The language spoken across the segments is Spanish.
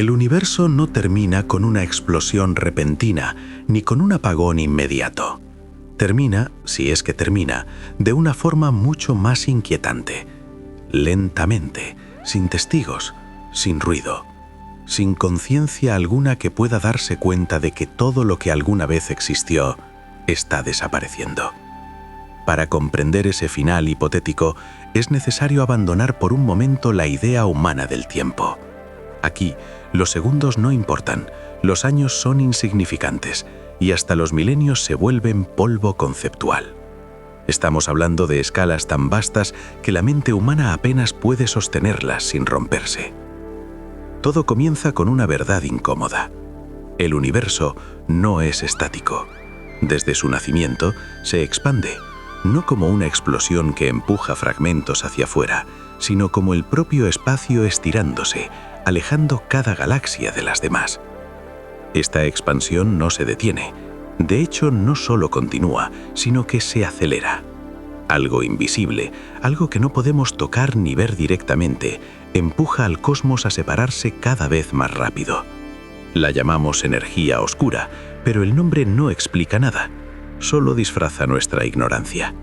El universo no termina con una explosión repentina ni con un apagón inmediato. Termina, si es que termina, de una forma mucho más inquietante. Lentamente, sin testigos, sin ruido, sin conciencia alguna que pueda darse cuenta de que todo lo que alguna vez existió está desapareciendo. Para comprender ese final hipotético, es necesario abandonar por un momento la idea humana del tiempo. Aquí, los segundos no importan, los años son insignificantes y hasta los milenios se vuelven polvo conceptual. Estamos hablando de escalas tan vastas que la mente humana apenas puede sostenerlas sin romperse. Todo comienza con una verdad incómoda. El universo no es estático. Desde su nacimiento se expande, no como una explosión que empuja fragmentos hacia afuera, sino como el propio espacio estirándose, alejando cada galaxia de las demás. Esta expansión no se detiene. De hecho, no solo continúa, sino que se acelera. Algo invisible, algo que no podemos tocar ni ver directamente, empuja al cosmos a separarse cada vez más rápido. La llamamos energía oscura, pero el nombre no explica nada, solo disfraza nuestra ignorancia.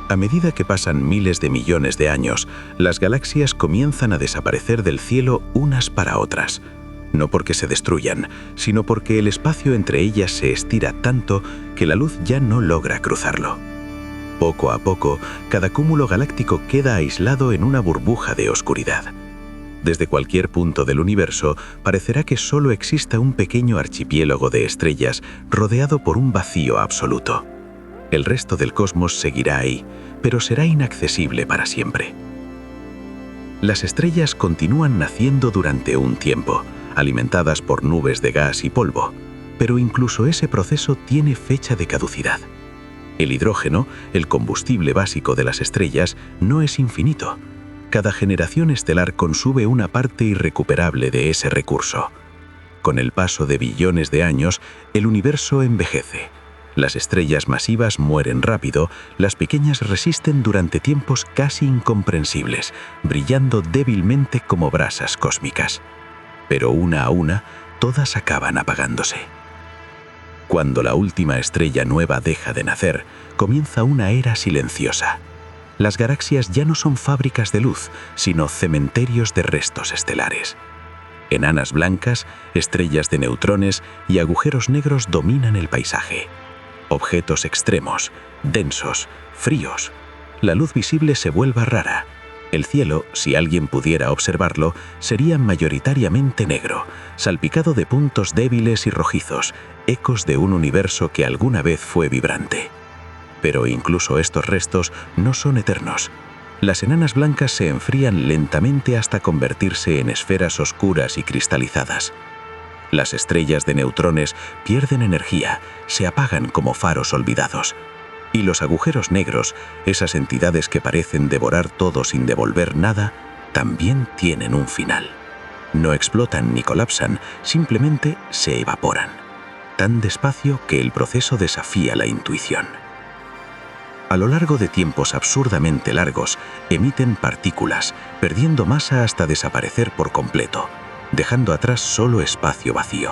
A medida que pasan miles de millones de años, las galaxias comienzan a desaparecer del cielo unas para otras. No porque se destruyan, sino porque el espacio entre ellas se estira tanto que la luz ya no logra cruzarlo. Poco a poco, cada cúmulo galáctico queda aislado en una burbuja de oscuridad. Desde cualquier punto del universo, parecerá que solo exista un pequeño archipiélago de estrellas rodeado por un vacío absoluto. El resto del cosmos seguirá ahí, pero será inaccesible para siempre. Las estrellas continúan naciendo durante un tiempo, alimentadas por nubes de gas y polvo, pero incluso ese proceso tiene fecha de caducidad. El hidrógeno, el combustible básico de las estrellas, no es infinito. Cada generación estelar consume una parte irrecuperable de ese recurso. Con el paso de billones de años, el universo envejece. Las estrellas masivas mueren rápido, las pequeñas resisten durante tiempos casi incomprensibles, brillando débilmente como brasas cósmicas. Pero una a una, todas acaban apagándose. Cuando la última estrella nueva deja de nacer, comienza una era silenciosa. Las galaxias ya no son fábricas de luz, sino cementerios de restos estelares. Enanas blancas, estrellas de neutrones y agujeros negros dominan el paisaje. Objetos extremos, densos, fríos. La luz visible se vuelve rara. El cielo, si alguien pudiera observarlo, sería mayoritariamente negro, salpicado de puntos débiles y rojizos, ecos de un universo que alguna vez fue vibrante. Pero incluso estos restos no son eternos. Las enanas blancas se enfrían lentamente hasta convertirse en esferas oscuras y cristalizadas. Las estrellas de neutrones pierden energía, se apagan como faros olvidados. Y los agujeros negros, esas entidades que parecen devorar todo sin devolver nada, también tienen un final. No explotan ni colapsan, simplemente se evaporan. Tan despacio que el proceso desafía la intuición. A lo largo de tiempos absurdamente largos, emiten partículas, perdiendo masa hasta desaparecer por completo, dejando atrás solo espacio vacío.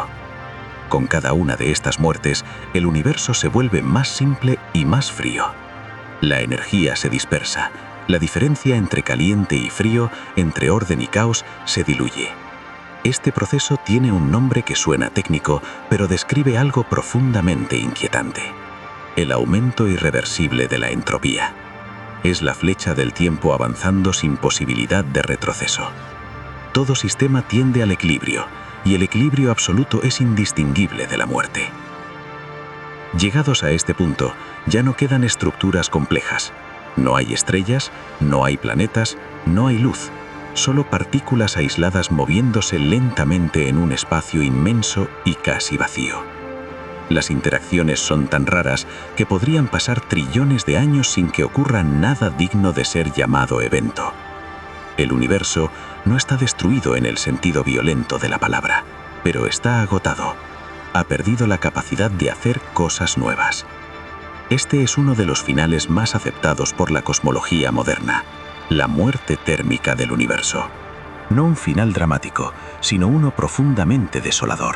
Con cada una de estas muertes, el universo se vuelve más simple y más frío. La energía se dispersa, la diferencia entre caliente y frío, entre orden y caos, se diluye. Este proceso tiene un nombre que suena técnico, pero describe algo profundamente inquietante: el aumento irreversible de la entropía. Es la flecha del tiempo avanzando sin posibilidad de retroceso. Todo sistema tiende al equilibrio, y el equilibrio absoluto es indistinguible de la muerte. Llegados a este punto, ya no quedan estructuras complejas. No hay estrellas, no hay planetas, no hay luz, solo partículas aisladas moviéndose lentamente en un espacio inmenso y casi vacío. Las interacciones son tan raras que podrían pasar trillones de años sin que ocurra nada digno de ser llamado evento. El universo no está destruido en el sentido violento de la palabra, pero está agotado. Ha perdido la capacidad de hacer cosas nuevas. Este es uno de los finales más aceptados por la cosmología moderna: la muerte térmica del universo. No un final dramático, sino uno profundamente desolador.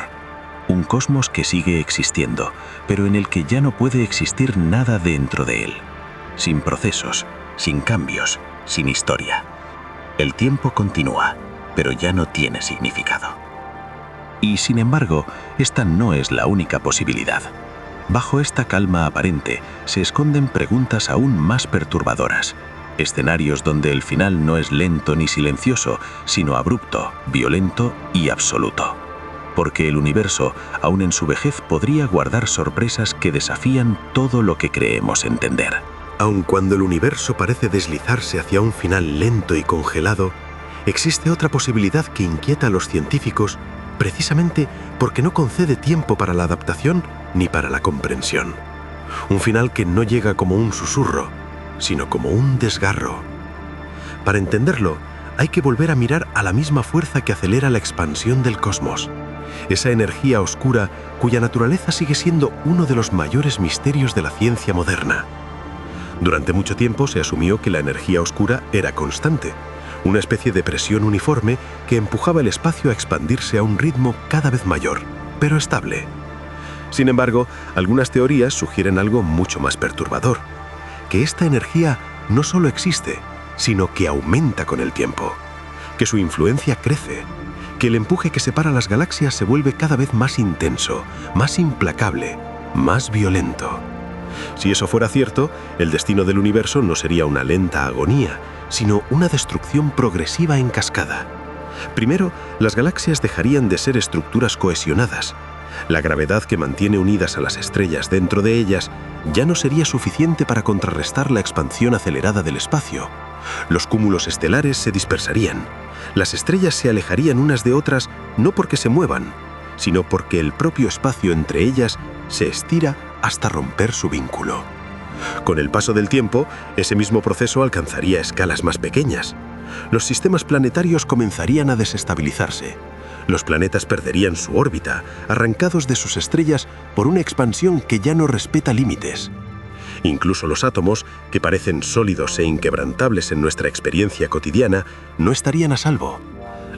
Un cosmos que sigue existiendo, pero en el que ya no puede existir nada dentro de él. Sin procesos, sin cambios, sin historia. El tiempo continúa, pero ya no tiene significado. Y sin embargo, esta no es la única posibilidad. Bajo esta calma aparente se esconden preguntas aún más perturbadoras. Escenarios donde el final no es lento ni silencioso, sino abrupto, violento y absoluto. Porque el universo, aún en su vejez, podría guardar sorpresas que desafían todo lo que creemos entender. Aun cuando el universo parece deslizarse hacia un final lento y congelado, existe otra posibilidad que inquieta a los científicos precisamente porque no concede tiempo para la adaptación ni para la comprensión. Un final que no llega como un susurro, sino como un desgarro. Para entenderlo, hay que volver a mirar a la misma fuerza que acelera la expansión del cosmos. Esa energía oscura cuya naturaleza sigue siendo uno de los mayores misterios de la ciencia moderna. Durante mucho tiempo se asumió que la energía oscura era constante, una especie de presión uniforme que empujaba el espacio a expandirse a un ritmo cada vez mayor, pero estable. Sin embargo, algunas teorías sugieren algo mucho más perturbador, que esta energía no solo existe, sino que aumenta con el tiempo, que su influencia crece, que el empuje que separa las galaxias se vuelve cada vez más intenso, más implacable, más violento. Si eso fuera cierto, el destino del universo no sería una lenta agonía, sino una destrucción progresiva en cascada. Primero, las galaxias dejarían de ser estructuras cohesionadas. La gravedad que mantiene unidas a las estrellas dentro de ellas ya no sería suficiente para contrarrestar la expansión acelerada del espacio. Los cúmulos estelares se dispersarían. Las estrellas se alejarían unas de otras no porque se muevan, sino porque el propio espacio entre ellas se estira hasta romper su vínculo. Con el paso del tiempo, ese mismo proceso alcanzaría escalas más pequeñas. Los sistemas planetarios comenzarían a desestabilizarse. Los planetas perderían su órbita, arrancados de sus estrellas por una expansión que ya no respeta límites. Incluso los átomos, que parecen sólidos e inquebrantables en nuestra experiencia cotidiana, no estarían a salvo.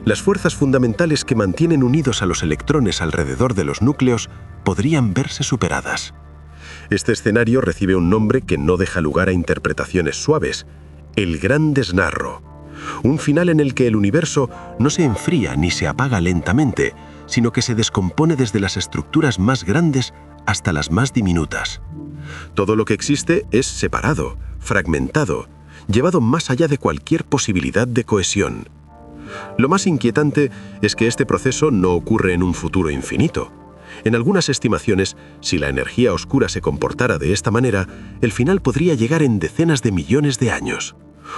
Las fuerzas fundamentales que mantienen unidos a los electrones alrededor de los núcleos podrían verse superadas. Este escenario recibe un nombre que no deja lugar a interpretaciones suaves: el Gran Desnarro. Un final en el que el universo no se enfría ni se apaga lentamente, sino que se descompone desde las estructuras más grandes hasta las más diminutas. Todo lo que existe es separado, fragmentado, llevado más allá de cualquier posibilidad de cohesión. Lo más inquietante es que este proceso no ocurre en un futuro infinito. En algunas estimaciones, si la energía oscura se comportara de esta manera, el final podría llegar en decenas de millones de años.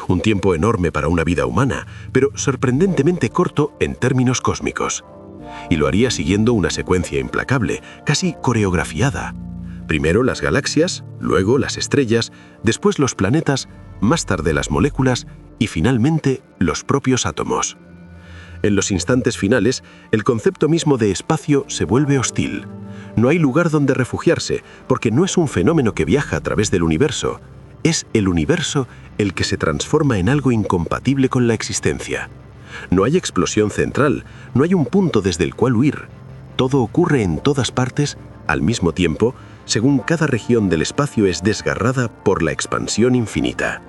Un tiempo enorme para una vida humana, pero sorprendentemente corto en términos cósmicos. Y lo haría siguiendo una secuencia implacable, casi coreografiada. Primero las galaxias, luego las estrellas, después los planetas, más tarde las moléculas y finalmente los propios átomos. En los instantes finales, el concepto mismo de espacio se vuelve hostil. No hay lugar donde refugiarse, porque no es un fenómeno que viaja a través del universo. Es el universo el que se transforma en algo incompatible con la existencia. No hay explosión central, no hay un punto desde el cual huir. Todo ocurre en todas partes, al mismo tiempo, según cada región del espacio es desgarrada por la expansión infinita.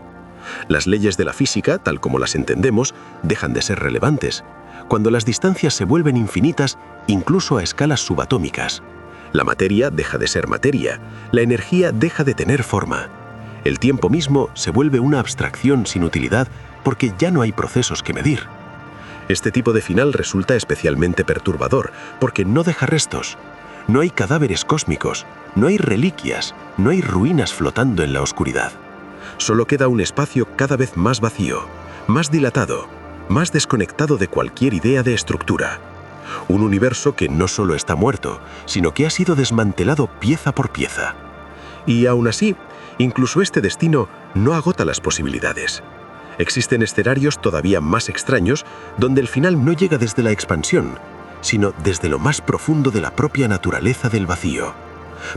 Las leyes de la física, tal como las entendemos, dejan de ser relevantes, cuando las distancias se vuelven infinitas, incluso a escalas subatómicas. La materia deja de ser materia, la energía deja de tener forma. El tiempo mismo se vuelve una abstracción sin utilidad porque ya no hay procesos que medir. Este tipo de final resulta especialmente perturbador porque no deja restos. No hay cadáveres cósmicos, no hay reliquias, no hay ruinas flotando en la oscuridad. Solo queda un espacio cada vez más vacío, más dilatado, más desconectado de cualquier idea de estructura. Un universo que no solo está muerto, sino que ha sido desmantelado pieza por pieza. Y aún así, incluso este destino no agota las posibilidades. Existen escenarios todavía más extraños donde el final no llega desde la expansión, sino desde lo más profundo de la propia naturaleza del vacío.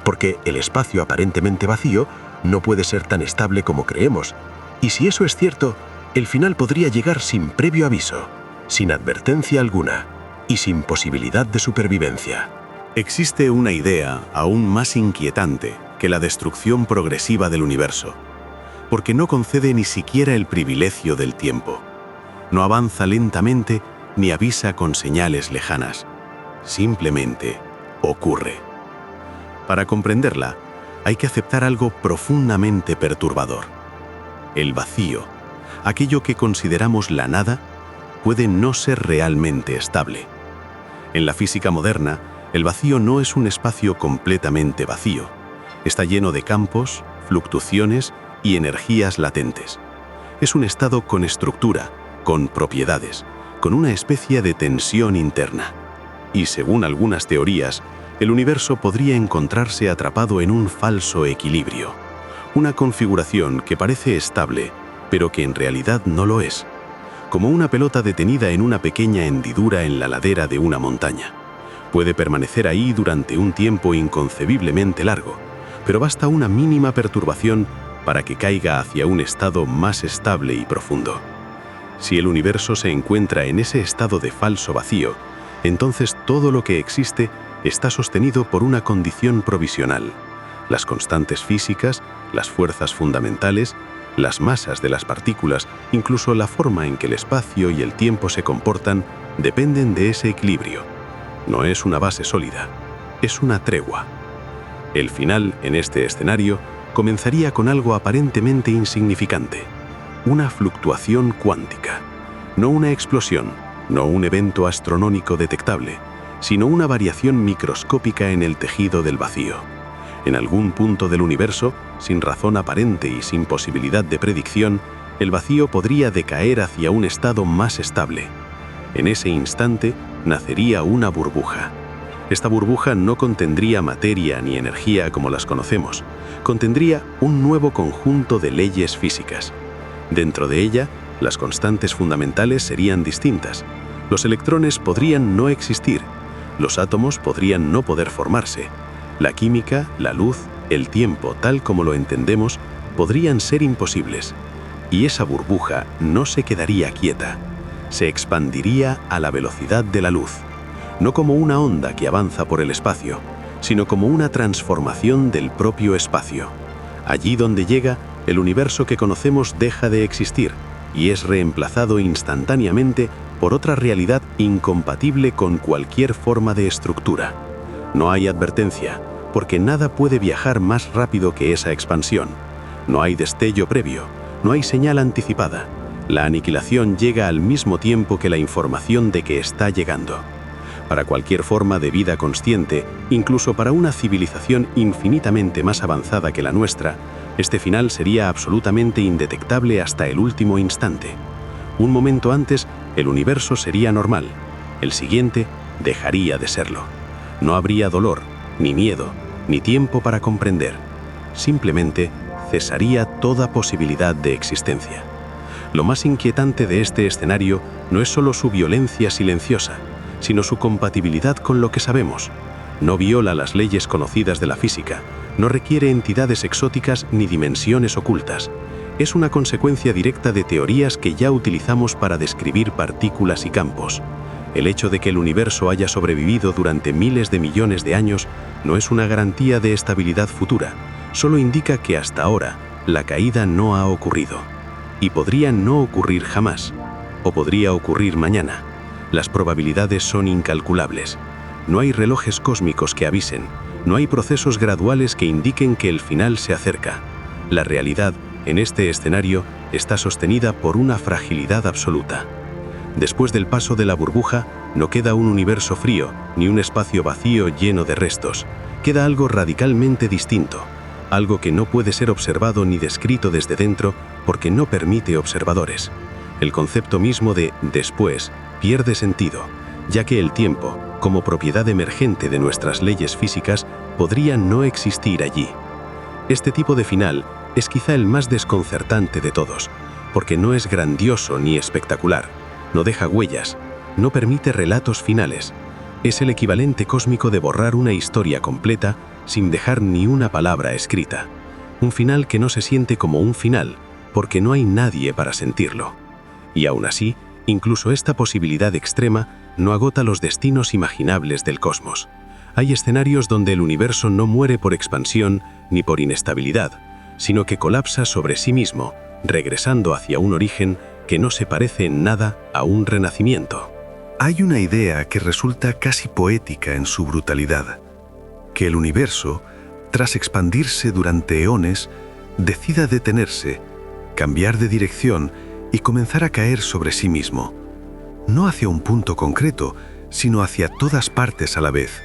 Porque el espacio aparentemente vacío no puede ser tan estable como creemos, y si eso es cierto, el final podría llegar sin previo aviso, sin advertencia alguna y sin posibilidad de supervivencia. Existe una idea aún más inquietante que la destrucción progresiva del universo, porque no concede ni siquiera el privilegio del tiempo. No avanza lentamente ni avisa con señales lejanas. Simplemente ocurre. Para comprenderla, hay que aceptar algo profundamente perturbador. El vacío, aquello que consideramos la nada, puede no ser realmente estable. En la física moderna, el vacío no es un espacio completamente vacío. Está lleno de campos, fluctuaciones y energías latentes. Es un estado con estructura, con propiedades, con una especie de tensión interna. Y según algunas teorías, el universo podría encontrarse atrapado en un falso equilibrio, una configuración que parece estable, pero que en realidad no lo es, como una pelota detenida en una pequeña hendidura en la ladera de una montaña. Puede permanecer ahí durante un tiempo inconcebiblemente largo, pero basta una mínima perturbación para que caiga hacia un estado más estable y profundo. Si el universo se encuentra en ese estado de falso vacío, entonces todo lo que existe está sostenido por una condición provisional. Las constantes físicas, las fuerzas fundamentales, las masas de las partículas, incluso la forma en que el espacio y el tiempo se comportan, dependen de ese equilibrio. No es una base sólida, es una tregua. El final, en este escenario, comenzaría con algo aparentemente insignificante, una fluctuación cuántica, no una explosión, no un evento astronómico detectable, sino una variación microscópica en el tejido del vacío. En algún punto del universo, sin razón aparente y sin posibilidad de predicción, el vacío podría decaer hacia un estado más estable. En ese instante, nacería una burbuja. Esta burbuja no contendría materia ni energía como las conocemos, contendría un nuevo conjunto de leyes físicas. Dentro de ella, las constantes fundamentales serían distintas. Los electrones podrían no existir, los átomos podrían no poder formarse. La química, la luz, el tiempo, tal como lo entendemos, podrían ser imposibles. Y esa burbuja no se quedaría quieta. Se expandiría a la velocidad de la luz, no como una onda que avanza por el espacio, sino como una transformación del propio espacio. Allí donde llega, el universo que conocemos deja de existir y es reemplazado instantáneamente por otra realidad incompatible con cualquier forma de estructura. No hay advertencia, porque nada puede viajar más rápido que esa expansión. No hay destello previo, no hay señal anticipada. La aniquilación llega al mismo tiempo que la información de que está llegando. Para cualquier forma de vida consciente, incluso para una civilización infinitamente más avanzada que la nuestra, este final sería absolutamente indetectable hasta el último instante. Un momento antes, el universo sería normal. El siguiente dejaría de serlo. No habría dolor, ni miedo, ni tiempo para comprender. Simplemente cesaría toda posibilidad de existencia. Lo más inquietante de este escenario no es solo su violencia silenciosa, sino su compatibilidad con lo que sabemos. No viola las leyes conocidas de la física, no requiere entidades exóticas ni dimensiones ocultas. Es una consecuencia directa de teorías que ya utilizamos para describir partículas y campos. El hecho de que el universo haya sobrevivido durante miles de millones de años no es una garantía de estabilidad futura, solo indica que hasta ahora la caída no ha ocurrido. Y podría no ocurrir jamás, o podría ocurrir mañana. Las probabilidades son incalculables. No hay relojes cósmicos que avisen, no hay procesos graduales que indiquen que el final se acerca. La realidad, en este escenario, está sostenida por una fragilidad absoluta. Después del paso de la burbuja, no queda un universo frío, ni un espacio vacío lleno de restos. Queda algo radicalmente distinto, algo que no puede ser observado ni descrito desde dentro porque no permite observadores. El concepto mismo de después pierde sentido, ya que el tiempo, como propiedad emergente de nuestras leyes físicas, podría no existir allí. Este tipo de final es quizá el más desconcertante de todos, porque no es grandioso ni espectacular, no deja huellas, no permite relatos finales. Es el equivalente cósmico de borrar una historia completa sin dejar ni una palabra escrita. Un final que no se siente como un final, porque no hay nadie para sentirlo. Y aún así, Incluso esta posibilidad extrema no agota los destinos imaginables del cosmos. Hay escenarios donde el universo no muere por expansión ni por inestabilidad, sino que colapsa sobre sí mismo, regresando hacia un origen que no se parece en nada a un renacimiento. Hay una idea que resulta casi poética en su brutalidad: que el universo, tras expandirse durante eones, decida detenerse, cambiar de dirección y comenzar a caer sobre sí mismo, no hacia un punto concreto, sino hacia todas partes a la vez.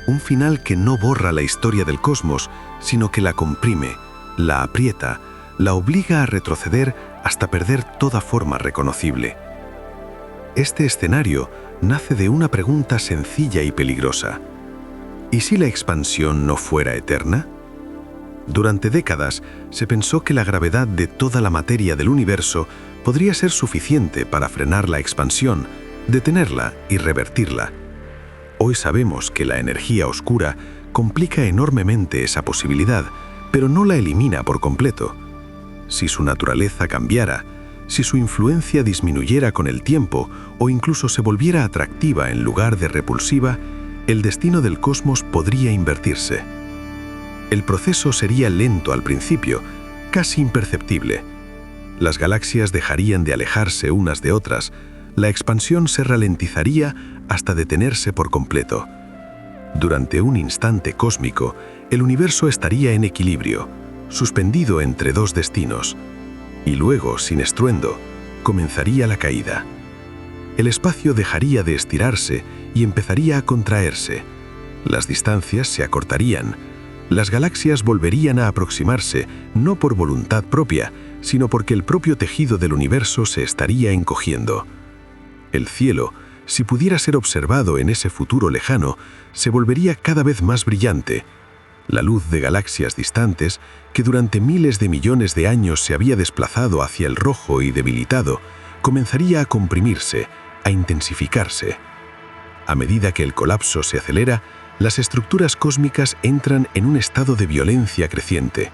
Un final que no borra la historia del cosmos, sino que la comprime, la aprieta, la obliga a retroceder hasta perder toda forma reconocible. Este escenario nace de una pregunta sencilla y peligrosa: ¿y si la expansión no fuera eterna? Durante décadas se pensó que la gravedad de toda la materia del universo podría ser suficiente para frenar la expansión, detenerla y revertirla. Hoy sabemos que la energía oscura complica enormemente esa posibilidad, pero no la elimina por completo. Si su naturaleza cambiara, si su influencia disminuyera con el tiempo o incluso se volviera atractiva en lugar de repulsiva, el destino del cosmos podría invertirse. El proceso sería lento al principio, casi imperceptible. Las galaxias dejarían de alejarse unas de otras, la expansión se ralentizaría hasta detenerse por completo. Durante un instante cósmico, el universo estaría en equilibrio, suspendido entre dos destinos, y luego, sin estruendo, comenzaría la caída. El espacio dejaría de estirarse y empezaría a contraerse. Las distancias se acortarían. Las galaxias volverían a aproximarse, no por voluntad propia, sino porque el propio tejido del universo se estaría encogiendo. El cielo, si pudiera ser observado en ese futuro lejano, se volvería cada vez más brillante. La luz de galaxias distantes, que durante miles de millones de años se había desplazado hacia el rojo y debilitado, comenzaría a comprimirse, a intensificarse. A medida que el colapso se acelera, las estructuras cósmicas entran en un estado de violencia creciente.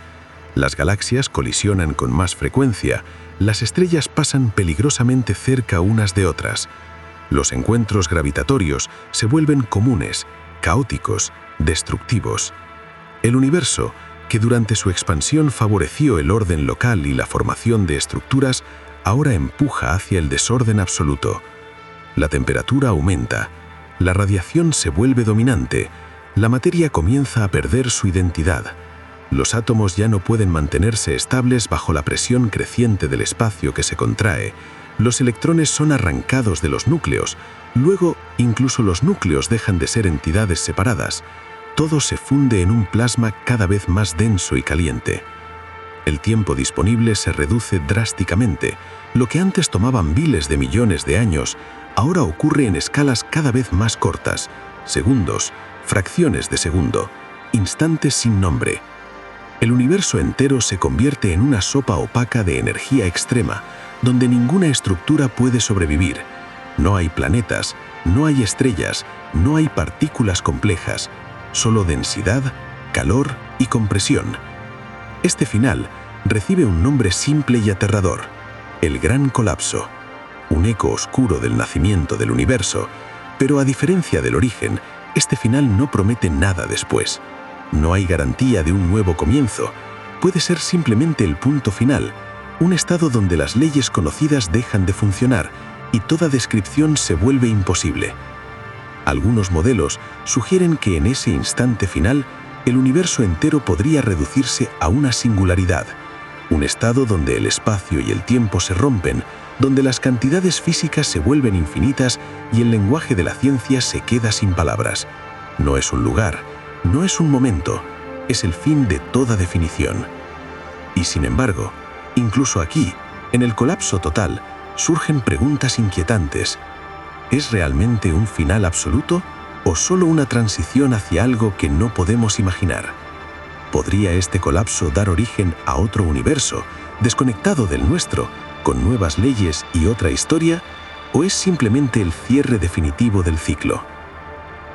Las galaxias colisionan con más frecuencia, las estrellas pasan peligrosamente cerca unas de otras. Los encuentros gravitatorios se vuelven comunes, caóticos, destructivos. El universo, que durante su expansión favoreció el orden local y la formación de estructuras, ahora empuja hacia el desorden absoluto. La temperatura aumenta, la radiación se vuelve dominante, la materia comienza a perder su identidad. Los átomos ya no pueden mantenerse estables bajo la presión creciente del espacio que se contrae. Los electrones son arrancados de los núcleos. Luego, incluso los núcleos dejan de ser entidades separadas. Todo se funde en un plasma cada vez más denso y caliente. El tiempo disponible se reduce drásticamente. Lo que antes tomaban miles de millones de años, ahora ocurre en escalas cada vez más cortas. Segundos, fracciones de segundo, instantes sin nombre. El universo entero se convierte en una sopa opaca de energía extrema, donde ninguna estructura puede sobrevivir. No hay planetas, no hay estrellas, no hay partículas complejas, solo densidad, calor y compresión. Este final recibe un nombre simple y aterrador: el Gran Colapso, un eco oscuro del nacimiento del universo, pero a diferencia del origen, este final no promete nada después. No hay garantía de un nuevo comienzo. Puede ser simplemente el punto final, un estado donde las leyes conocidas dejan de funcionar y toda descripción se vuelve imposible. Algunos modelos sugieren que en ese instante final, el universo entero podría reducirse a una singularidad, un estado donde el espacio y el tiempo se rompen, donde las cantidades físicas se vuelven infinitas y el lenguaje de la ciencia se queda sin palabras. No es un lugar, no es un momento, es el fin de toda definición. Y sin embargo, incluso aquí, en el colapso total, surgen preguntas inquietantes. ¿Es realmente un final absoluto o solo una transición hacia algo que no podemos imaginar? ¿Podría este colapso dar origen a otro universo, desconectado del nuestro, con nuevas leyes y otra historia? ¿O es simplemente el cierre definitivo del ciclo?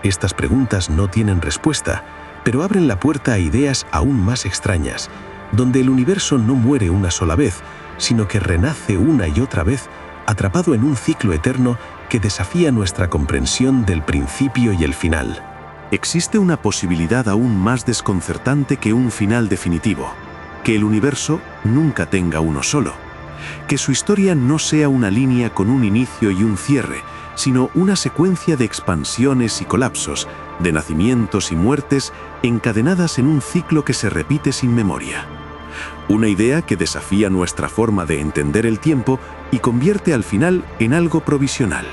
Estas preguntas no tienen respuesta, pero abren la puerta a ideas aún más extrañas, donde el universo no muere una sola vez, sino que renace una y otra vez atrapado en un ciclo eterno que desafía nuestra comprensión del principio y el final. Existe una posibilidad aún más desconcertante que un final definitivo: que el universo nunca tenga uno solo, que su historia no sea una línea con un inicio y un cierre, sino una secuencia de expansiones y colapsos, de nacimientos y muertes encadenadas en un ciclo que se repite sin memoria. Una idea que desafía nuestra forma de entender el tiempo y convierte al final en algo provisional.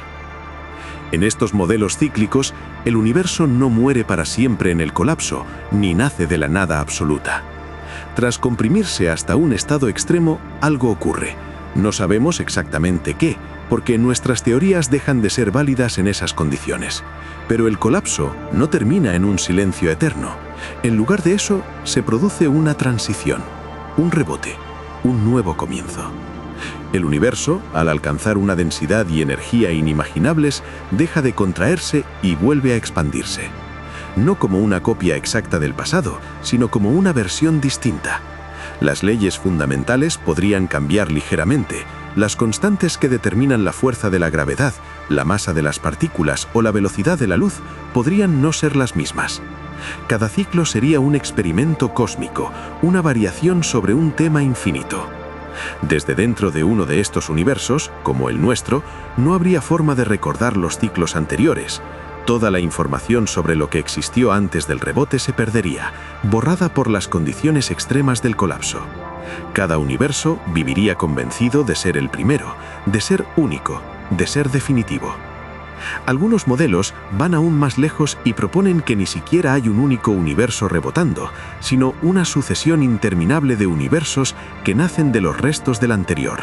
En estos modelos cíclicos, el universo no muere para siempre en el colapso, ni nace de la nada absoluta. Tras comprimirse hasta un estado extremo, algo ocurre. No sabemos exactamente qué, porque nuestras teorías dejan de ser válidas en esas condiciones. Pero el colapso no termina en un silencio eterno. En lugar de eso, se produce una transición, un rebote, un nuevo comienzo. El universo, al alcanzar una densidad y energía inimaginables, deja de contraerse y vuelve a expandirse. No como una copia exacta del pasado, sino como una versión distinta. Las leyes fundamentales podrían cambiar ligeramente. Las constantes que determinan la fuerza de la gravedad, la masa de las partículas o la velocidad de la luz podrían no ser las mismas. Cada ciclo sería un experimento cósmico, una variación sobre un tema infinito. Desde dentro de uno de estos universos, como el nuestro, no habría forma de recordar los ciclos anteriores. Toda la información sobre lo que existió antes del rebote se perdería, borrada por las condiciones extremas del colapso. Cada universo viviría convencido de ser el primero, de ser único, de ser definitivo. Algunos modelos van aún más lejos y proponen que ni siquiera hay un único universo rebotando, sino una sucesión interminable de universos que nacen de los restos del anterior.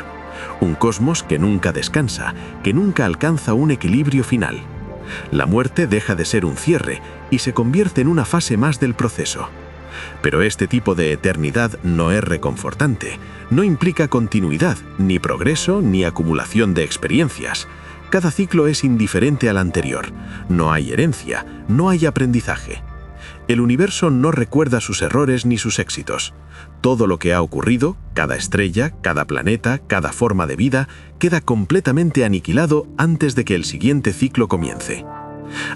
Un cosmos que nunca descansa, que nunca alcanza un equilibrio final. La muerte deja de ser un cierre y se convierte en una fase más del proceso. Pero este tipo de eternidad no es reconfortante, no implica continuidad, ni progreso, ni acumulación de experiencias. Cada ciclo es indiferente al anterior, no hay herencia, no hay aprendizaje. El universo no recuerda sus errores ni sus éxitos. Todo lo que ha ocurrido, cada estrella, cada planeta, cada forma de vida, queda completamente aniquilado antes de que el siguiente ciclo comience.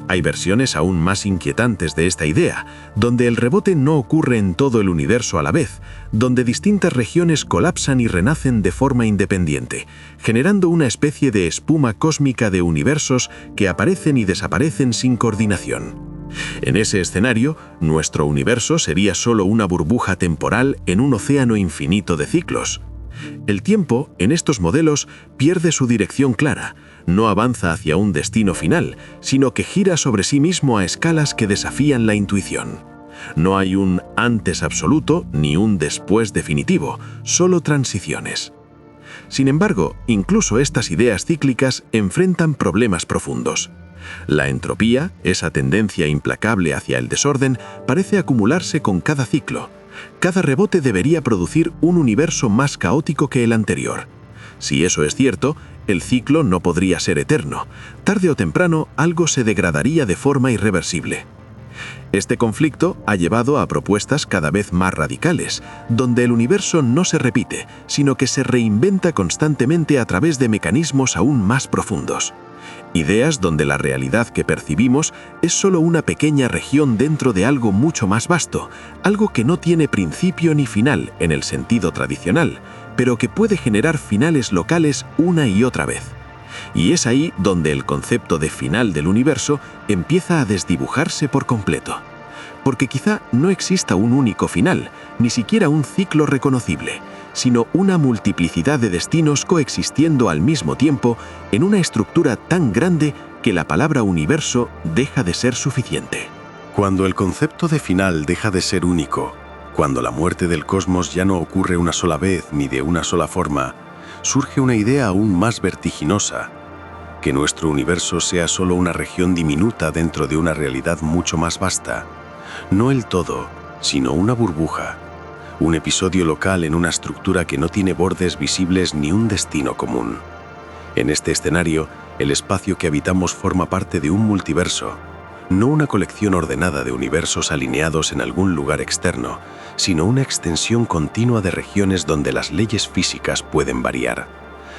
Hay versiones aún más inquietantes de esta idea, donde el rebote no ocurre en todo el universo a la vez, donde distintas regiones colapsan y renacen de forma independiente, generando una especie de espuma cósmica de universos que aparecen y desaparecen sin coordinación. En ese escenario, nuestro universo sería solo una burbuja temporal en un océano infinito de ciclos. El tiempo, en estos modelos, pierde su dirección clara, no avanza hacia un destino final, sino que gira sobre sí mismo a escalas que desafían la intuición. No hay un antes absoluto ni un después definitivo, solo transiciones. Sin embargo, incluso estas ideas cíclicas enfrentan problemas profundos. La entropía, esa tendencia implacable hacia el desorden, parece acumularse con cada ciclo. Cada rebote debería producir un universo más caótico que el anterior. Si eso es cierto, el ciclo no podría ser eterno. Tarde o temprano, algo se degradaría de forma irreversible. Este conflicto ha llevado a propuestas cada vez más radicales, donde el universo no se repite, sino que se reinventa constantemente a través de mecanismos aún más profundos. Ideas donde la realidad que percibimos es solo una pequeña región dentro de algo mucho más vasto, algo que no tiene principio ni final en el sentido tradicional, pero que puede generar finales locales una y otra vez. Y es ahí donde el concepto de final del universo empieza a desdibujarse por completo. Porque quizá no exista un único final, ni siquiera un ciclo reconocible, sino una multiplicidad de destinos coexistiendo al mismo tiempo en una estructura tan grande que la palabra universo deja de ser suficiente. Cuando el concepto de final deja de ser único, cuando la muerte del cosmos ya no ocurre una sola vez ni de una sola forma, surge una idea aún más vertiginosa: que nuestro universo sea solo una región diminuta dentro de una realidad mucho más vasta. No el todo, sino una burbuja, un episodio local en una estructura que no tiene bordes visibles ni un destino común. En este escenario, el espacio que habitamos forma parte de un multiverso, no una colección ordenada de universos alineados en algún lugar externo, sino una extensión continua de regiones donde las leyes físicas pueden variar.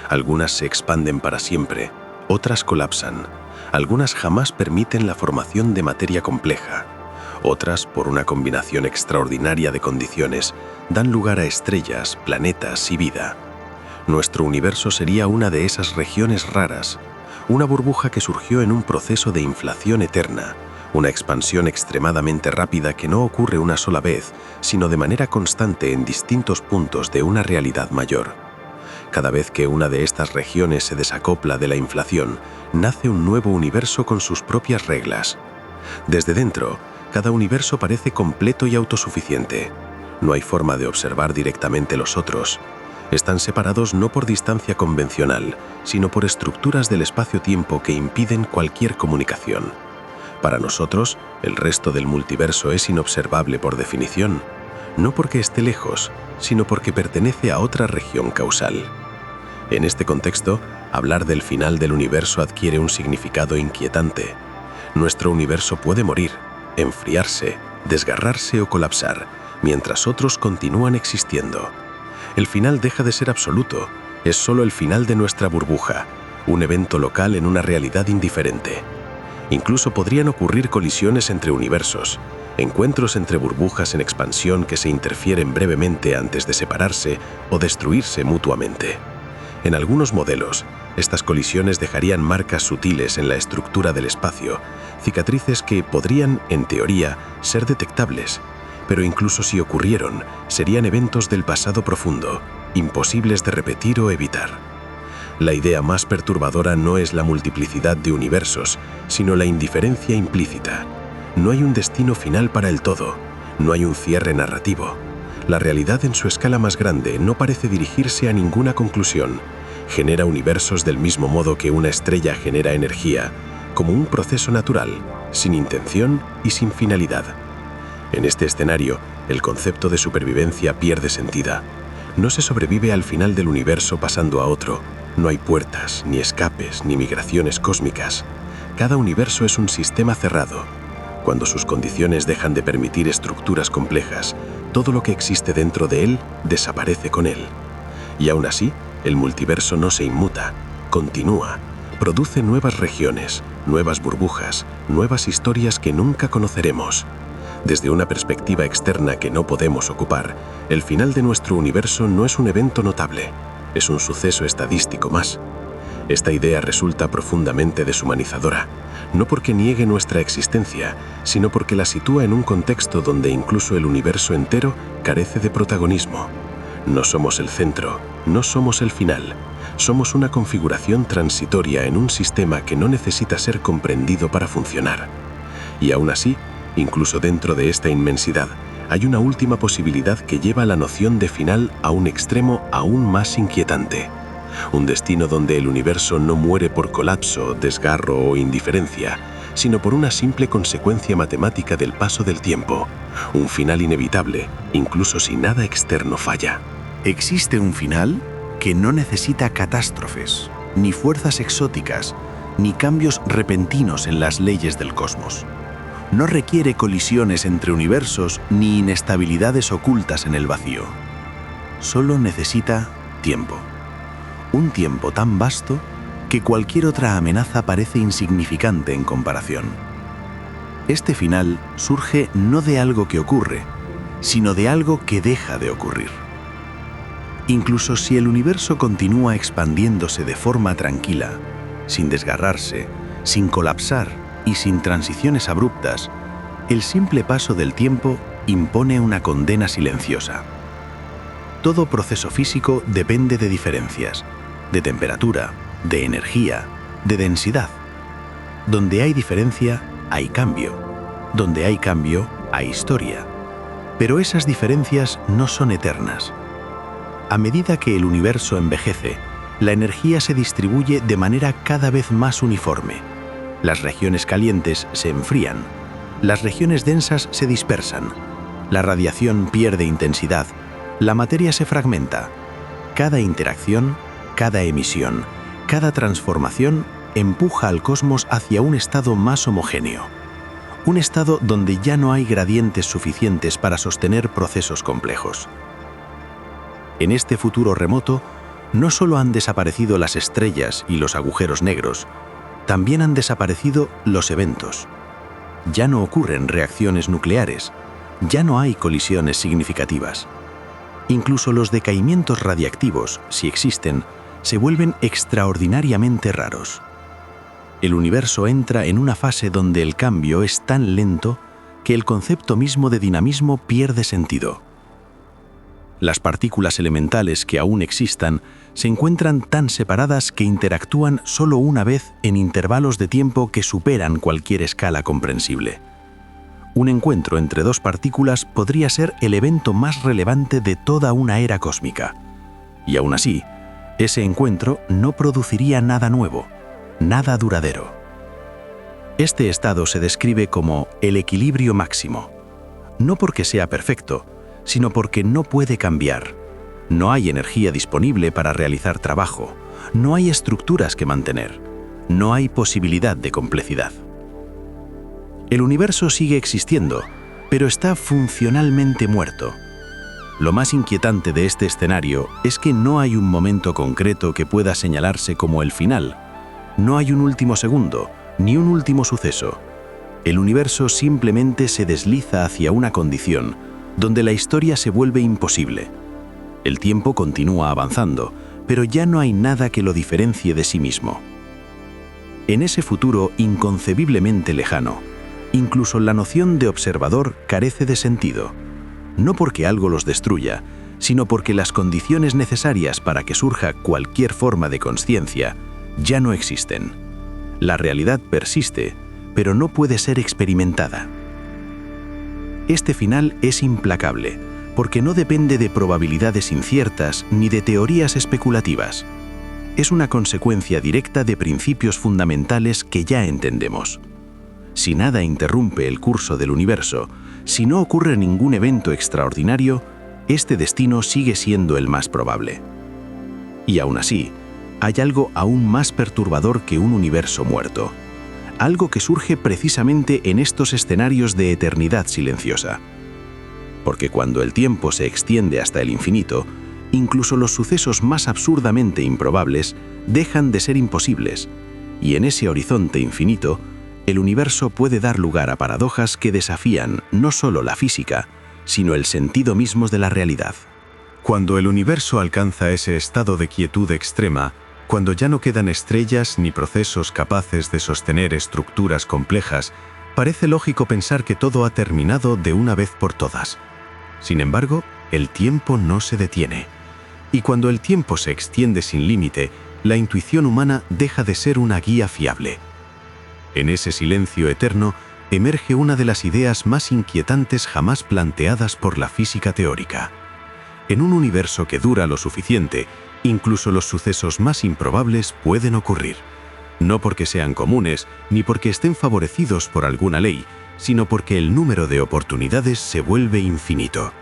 Algunas se expanden para siempre, otras colapsan. Algunas jamás permiten la formación de materia compleja. Otras, por una combinación extraordinaria de condiciones, dan lugar a estrellas, planetas y vida. Nuestro universo sería una de esas regiones raras, una burbuja que surgió en un proceso de inflación eterna, una expansión extremadamente rápida que no ocurre una sola vez, sino de manera constante en distintos puntos de una realidad mayor. Cada vez que una de estas regiones se desacopla de la inflación, nace un nuevo universo con sus propias reglas. Desde dentro, cada universo parece completo y autosuficiente. No hay forma de observar directamente los otros. Están separados no por distancia convencional, sino por estructuras del espacio-tiempo que impiden cualquier comunicación. Para nosotros, el resto del multiverso es inobservable por definición, no porque esté lejos, sino porque pertenece a otra región causal. En este contexto, hablar del final del universo adquiere un significado inquietante. Nuestro universo puede morir, enfriarse, desgarrarse o colapsar, mientras otros continúan existiendo. El final deja de ser absoluto, es solo el final de nuestra burbuja, un evento local en una realidad indiferente. Incluso podrían ocurrir colisiones entre universos, encuentros entre burbujas en expansión que se interfieren brevemente antes de separarse o destruirse mutuamente. En algunos modelos, estas colisiones dejarían marcas sutiles en la estructura del espacio, cicatrices que podrían, en teoría, ser detectables, pero incluso si ocurrieron, serían eventos del pasado profundo, imposibles de repetir o evitar. La idea más perturbadora no es la multiplicidad de universos, sino la indiferencia implícita. No hay un destino final para el todo, no hay un cierre narrativo. La realidad en su escala más grande no parece dirigirse a ninguna conclusión. Genera universos del mismo modo que una estrella genera energía, como un proceso natural, sin intención y sin finalidad. En este escenario, el concepto de supervivencia pierde sentido. No se sobrevive al final del universo pasando a otro. No hay puertas, ni escapes, ni migraciones cósmicas. Cada universo es un sistema cerrado. Cuando sus condiciones dejan de permitir estructuras complejas, todo lo que existe dentro de él desaparece con él. Y aún así, el multiverso no se inmuta, continúa, produce nuevas regiones, nuevas burbujas, nuevas historias que nunca conoceremos. Desde una perspectiva externa que no podemos ocupar, el final de nuestro universo no es un evento notable, es un suceso estadístico más. Esta idea resulta profundamente deshumanizadora, no porque niegue nuestra existencia, sino porque la sitúa en un contexto donde incluso el universo entero carece de protagonismo. No somos el centro, no somos el final, somos una configuración transitoria en un sistema que no necesita ser comprendido para funcionar. Y aún así, incluso dentro de esta inmensidad, hay una última posibilidad que lleva la noción de final a un extremo aún más inquietante. Un destino donde el universo no muere por colapso, desgarro o indiferencia, sino por una simple consecuencia matemática del paso del tiempo. Un final inevitable, incluso si nada externo falla. Existe un final que no necesita catástrofes, ni fuerzas exóticas, ni cambios repentinos en las leyes del cosmos. No requiere colisiones entre universos ni inestabilidades ocultas en el vacío. Solo necesita tiempo. Un tiempo tan vasto que cualquier otra amenaza parece insignificante en comparación. Este final surge no de algo que ocurre, sino de algo que deja de ocurrir. Incluso si el universo continúa expandiéndose de forma tranquila, sin desgarrarse, sin colapsar y sin transiciones abruptas, el simple paso del tiempo impone una condena silenciosa. Todo proceso físico depende de diferencias, de temperatura, de energía, de densidad. Donde hay diferencia, hay cambio. Donde hay cambio, hay historia. Pero esas diferencias no son eternas. A medida que el universo envejece, la energía se distribuye de manera cada vez más uniforme. Las regiones calientes se enfrían, las regiones densas se dispersan, la radiación pierde intensidad, la materia se fragmenta. Cada interacción, cada emisión, cada transformación empuja al cosmos hacia un estado más homogéneo. Un estado donde ya no hay gradientes suficientes para sostener procesos complejos. En este futuro remoto, No solo han desaparecido las estrellas y los agujeros negros, también han desaparecido los eventos. Ya no ocurren reacciones nucleares, ya no hay colisiones significativas. Incluso los decaimientos radiactivos, si existen, se vuelven extraordinariamente raros. El universo entra en una fase donde el cambio es tan lento que el concepto mismo de dinamismo pierde sentido. Las partículas elementales que aún existan se encuentran tan separadas que interactúan solo una vez en intervalos de tiempo que superan cualquier escala comprensible. Un encuentro entre dos partículas podría ser el evento más relevante de toda una era cósmica. Y aún así, ese encuentro no produciría nada nuevo, nada duradero. Este estado se describe como el equilibrio máximo, no porque sea perfecto, sino porque no puede cambiar. No hay energía disponible para realizar trabajo, no hay estructuras que mantener, no hay posibilidad de complejidad. El universo sigue existiendo, pero está funcionalmente muerto. Lo más inquietante de este escenario es que no hay un momento concreto que pueda señalarse como el final. No hay un último segundo, ni un último suceso. El universo simplemente se desliza hacia una condición donde la historia se vuelve imposible. El tiempo continúa avanzando, pero ya no hay nada que lo diferencie de sí mismo. En ese futuro inconcebiblemente lejano, incluso la noción de observador carece de sentido, no porque algo los destruya, sino porque las condiciones necesarias para que surja cualquier forma de consciencia ya no existen. La realidad persiste, pero no puede ser experimentada. Este final es implacable, porque no depende de probabilidades inciertas ni de teorías especulativas. Es una consecuencia directa de principios fundamentales que ya entendemos. Si nada interrumpe el curso del universo, si no ocurre ningún evento extraordinario, este destino sigue siendo el más probable. Y aún así, hay algo aún más perturbador que un universo muerto. Algo que surge precisamente en estos escenarios de eternidad silenciosa. Porque cuando el tiempo se extiende hasta el infinito, incluso los sucesos más absurdamente improbables dejan de ser imposibles, y en ese horizonte infinito, el universo puede dar lugar a paradojas que desafían no solo la física, sino el sentido mismo de la realidad. Cuando el universo alcanza ese estado de quietud extrema, cuando ya no quedan estrellas ni procesos capaces de sostener estructuras complejas, parece lógico pensar que todo ha terminado de una vez por todas. Sin embargo, el tiempo no se detiene. Y cuando el tiempo se extiende sin límite, la intuición humana deja de ser una guía fiable. En ese silencio eterno emerge una de las ideas más inquietantes jamás planteadas por la física teórica. En un universo que dura lo suficiente, incluso los sucesos más improbables pueden ocurrir. No porque sean comunes, ni porque estén favorecidos por alguna ley, sino porque el número de oportunidades se vuelve infinito.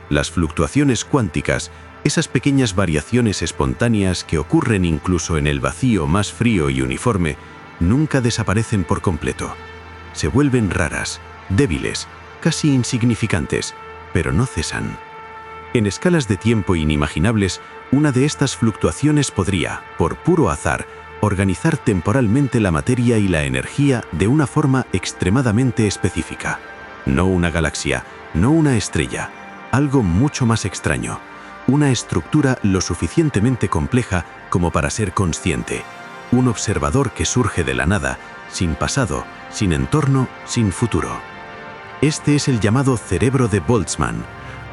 Las fluctuaciones cuánticas, esas pequeñas variaciones espontáneas que ocurren incluso en el vacío más frío y uniforme, nunca desaparecen por completo. Se vuelven raras, débiles, casi insignificantes, pero no cesan. En escalas de tiempo inimaginables, una de estas fluctuaciones podría, por puro azar, organizar temporalmente la materia y la energía de una forma extremadamente específica. No una galaxia, no una estrella, algo mucho más extraño, una estructura lo suficientemente compleja como para ser consciente, un observador que surge de la nada, sin pasado, sin entorno, sin futuro. Este es el llamado cerebro de Boltzmann,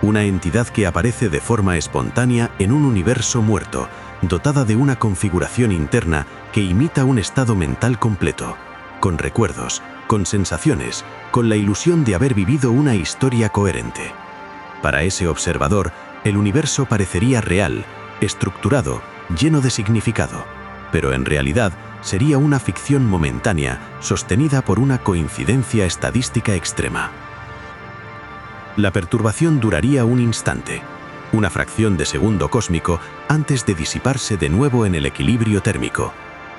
una entidad que aparece de forma espontánea en un universo muerto, dotada de una configuración interna que imita un estado mental completo, con recuerdos, con sensaciones, con la ilusión de haber vivido una historia coherente. Para ese observador, el universo parecería real, estructurado, lleno de significado, pero en realidad sería una ficción momentánea sostenida por una coincidencia estadística extrema. La perturbación duraría un instante, una fracción de segundo cósmico antes de disiparse de nuevo en el equilibrio térmico.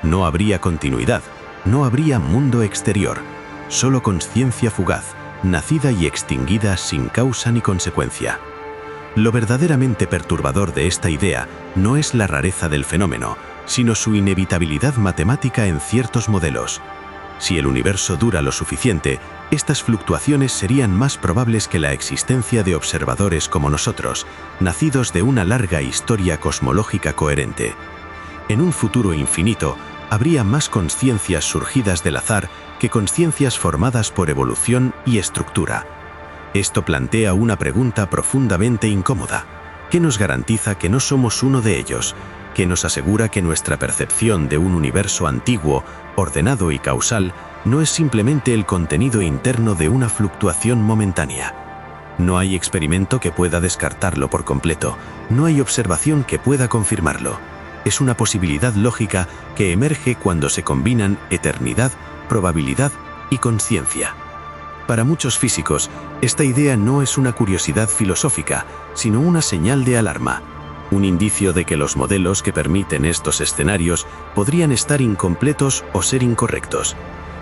No habría continuidad, no habría mundo exterior, solo consciencia fugaz, nacida y extinguida sin causa ni consecuencia. Lo verdaderamente perturbador de esta idea no es la rareza del fenómeno, sino su inevitabilidad matemática en ciertos modelos. Si el universo dura lo suficiente, estas fluctuaciones serían más probables que la existencia de observadores como nosotros, nacidos de una larga historia cosmológica coherente. En un futuro infinito, habría más conciencias surgidas del azar que conciencias formadas por evolución y estructura. Esto plantea una pregunta profundamente incómoda. ¿Qué nos garantiza que no somos uno de ellos? ¿Qué nos asegura que nuestra percepción de un universo antiguo, ordenado y causal, no es simplemente el contenido interno de una fluctuación momentánea? No hay experimento que pueda descartarlo por completo, no hay observación que pueda confirmarlo. Es una posibilidad lógica que emerge cuando se combinan eternidad, probabilidad y conciencia. Para muchos físicos, esta idea no es una curiosidad filosófica, sino una señal de alarma, un indicio de que los modelos que permiten estos escenarios podrían estar incompletos o ser incorrectos.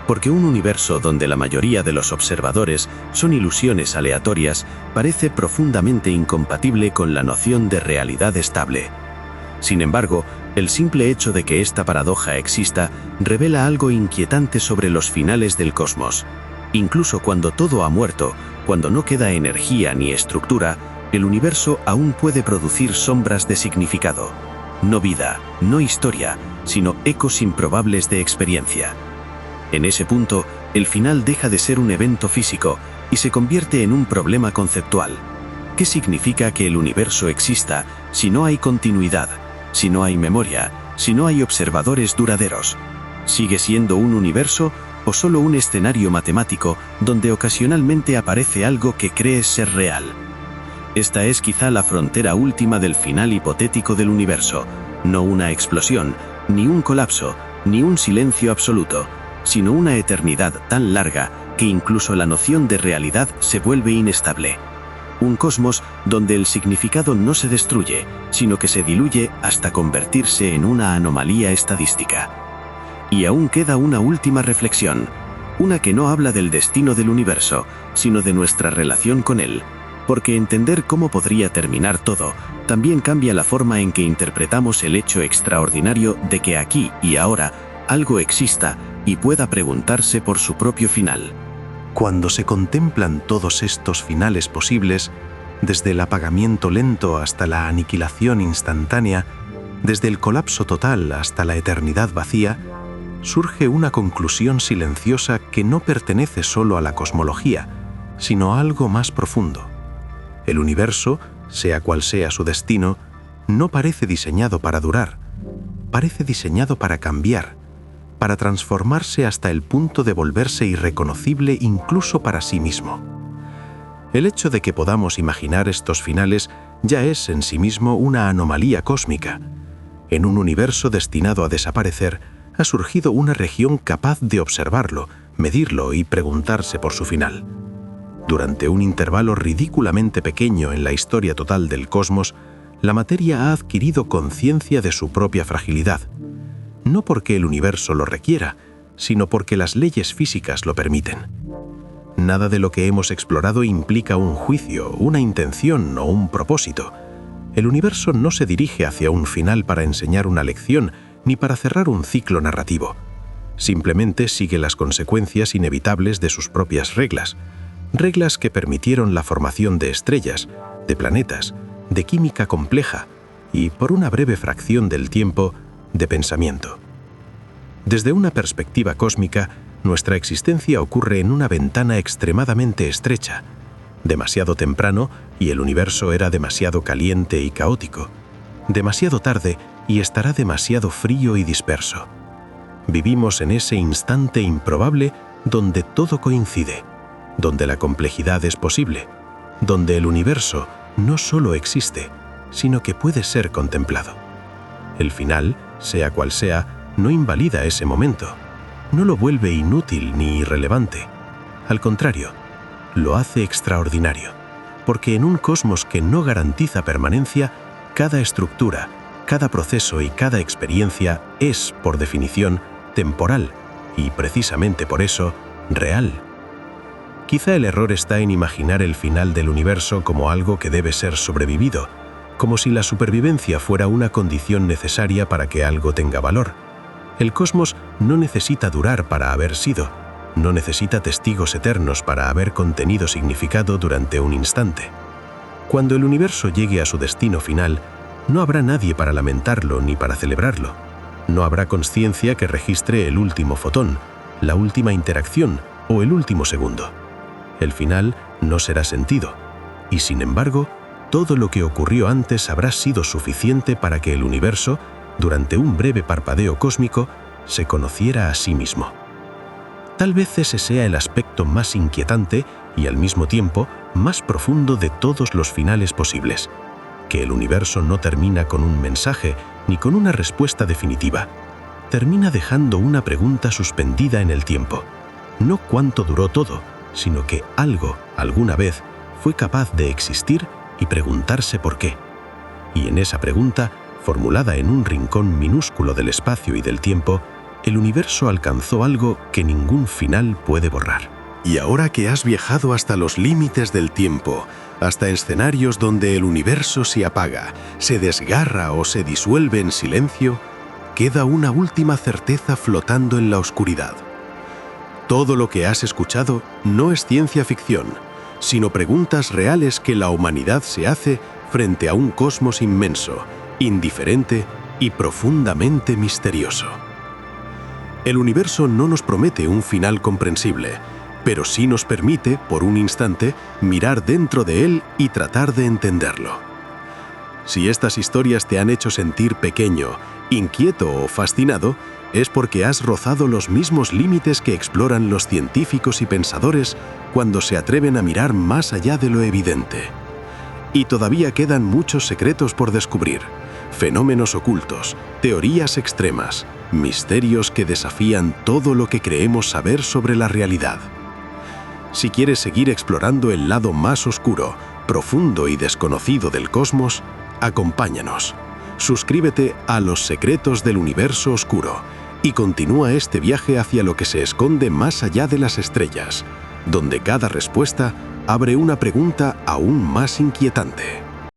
Porque un universo donde la mayoría de los observadores son ilusiones aleatorias parece profundamente incompatible con la noción de realidad estable. Sin embargo, el simple hecho de que esta paradoja exista revela algo inquietante sobre los finales del cosmos. Incluso cuando todo ha muerto, cuando no queda energía ni estructura, el universo aún puede producir sombras de significado. No vida, no historia, sino ecos improbables de experiencia. En ese punto, el final deja de ser un evento físico y se convierte en un problema conceptual. ¿Qué significa que el universo exista si no hay continuidad, si no hay memoria, si no hay observadores duraderos? ¿Sigue siendo un universo o solo un escenario matemático donde ocasionalmente aparece algo que crees ser real? Esta es quizá la frontera última del final hipotético del universo, no una explosión, ni un colapso, ni un silencio absoluto, sino una eternidad tan larga que incluso la noción de realidad se vuelve inestable. Un cosmos donde el significado no se destruye, sino que se diluye hasta convertirse en una anomalía estadística. Y aún queda una última reflexión, una que no habla del destino del universo, sino de nuestra relación con él, porque entender cómo podría terminar todo también cambia la forma en que interpretamos el hecho extraordinario de que aquí y ahora algo exista y pueda preguntarse por su propio final. Cuando se contemplan todos estos finales posibles, desde el apagamiento lento hasta la aniquilación instantánea, desde el colapso total hasta la eternidad vacía, surge una conclusión silenciosa que no pertenece solo a la cosmología, sino a algo más profundo. El universo, sea cual sea su destino, no parece diseñado para durar, parece diseñado para cambiar, para transformarse hasta el punto de volverse irreconocible incluso para sí mismo. El hecho de que podamos imaginar estos finales ya es en sí mismo una anomalía cósmica. En un universo destinado a desaparecer, ha surgido una región capaz de observarlo, medirlo y preguntarse por su final. Durante un intervalo ridículamente pequeño en la historia total del cosmos, la materia ha adquirido conciencia de su propia fragilidad, no porque el universo lo requiera, sino porque las leyes físicas lo permiten. Nada de lo que hemos explorado implica un juicio, una intención o un propósito. El universo no se dirige hacia un final para enseñar una lección ni para cerrar un ciclo narrativo. Simplemente sigue las consecuencias inevitables de sus propias reglas, reglas que permitieron la formación de estrellas, de planetas, de química compleja y, por una breve fracción del tiempo, de pensamiento. Desde una perspectiva cósmica, nuestra existencia ocurre en una ventana extremadamente estrecha, demasiado temprano y el universo era demasiado caliente y caótico, demasiado tarde y estará demasiado frío y disperso. Vivimos en ese instante improbable donde todo coincide, donde la complejidad es posible, donde el universo no solo existe, sino que puede ser contemplado. El final, sea cual sea, no invalida ese momento, no lo vuelve inútil ni irrelevante. Al contrario, lo hace extraordinario, porque en un cosmos que no garantiza permanencia, cada estructura, cada proceso y cada experiencia es, por definición, temporal y, precisamente por eso, real. Quizá el error está en imaginar el final del universo como algo que debe ser sobrevivido, como si la supervivencia fuera una condición necesaria para que algo tenga valor. El cosmos no necesita durar para haber sido, no necesita testigos eternos para haber contenido significado durante un instante. Cuando el universo llegue a su destino final, no habrá nadie para lamentarlo ni para celebrarlo. No habrá consciencia que registre el último fotón, la última interacción o el último segundo. El final no será sentido, y sin embargo, todo lo que ocurrió antes habrá sido suficiente para que el universo, durante un breve parpadeo cósmico, se conociera a sí mismo. Tal vez ese sea el aspecto más inquietante y al mismo tiempo más profundo de todos los finales posibles, que el universo no termina con un mensaje ni con una respuesta definitiva. Termina dejando una pregunta suspendida en el tiempo. No cuánto duró todo, sino que algo, alguna vez, fue capaz de existir y preguntarse por qué. Y en esa pregunta, formulada en un rincón minúsculo del espacio y del tiempo, el universo alcanzó algo que ningún final puede borrar. Y ahora que has viajado hasta los límites del tiempo, hasta escenarios donde el universo se apaga, se desgarra o se disuelve en silencio, queda una última certeza flotando en la oscuridad. Todo lo que has escuchado no es ciencia ficción, sino preguntas reales que la humanidad se hace frente a un cosmos inmenso, indiferente y profundamente misterioso. El universo no nos promete un final comprensible, pero sí nos permite, por un instante, mirar dentro de él y tratar de entenderlo. Si estas historias te han hecho sentir pequeño, inquieto o fascinado, es porque has rozado los mismos límites que exploran los científicos y pensadores cuando se atreven a mirar más allá de lo evidente. Y todavía quedan muchos secretos por descubrir, fenómenos ocultos, teorías extremas, misterios que desafían todo lo que creemos saber sobre la realidad. Si quieres seguir explorando el lado más oscuro, profundo y desconocido del cosmos, acompáñanos. Suscríbete a Los Secretos del Universo Oscuro y continúa este viaje hacia lo que se esconde más allá de las estrellas, donde cada respuesta abre una pregunta aún más inquietante.